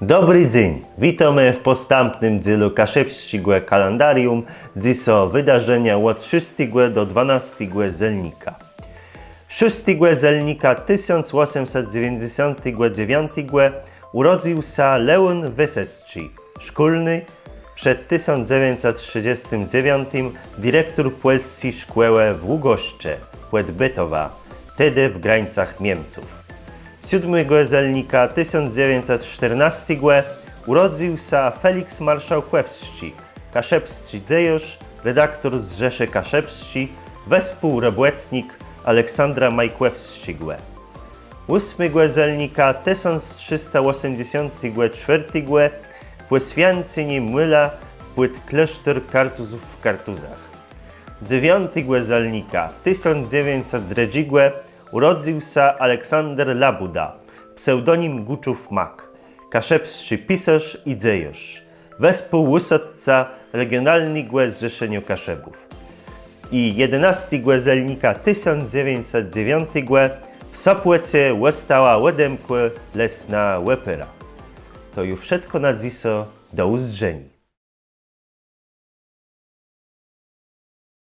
Dobry dzień, witamy w postępnym dzielu kaszebskiego kalendarium. Dziś są wydarzenia od 6 do 12 zelnika. 6 zelnika 1899 urodził się Leon Wysecki, szkolny, przed 1939 dyrektor polskiej szkoły w Ługoszcze, Płetbytowa, wtedy w granicach Niemców. 7 zelnika 1914 urodził się Felix Marszałkowski, kaszebski dziejusz, redaktor z Rzeszy Kaszebskiej, współrobotnik Aleksandra Majkłewskiego. 8 zelnika 1384 poświęcenie młyla płyt klasztor Kartuzów w Kartuzach. 9 zelnika 1902 urodził się Aleksander Labuda, pseudonim Guczów-Mak, kaszebski pisarz i dziejusz, współwódca regionalnego zrzeszenia Kaszebów. I 11 zelnika 1909 w Sopłecie została Łodemko lesna łepera. To już wszystko na dziś, do usłyszenia.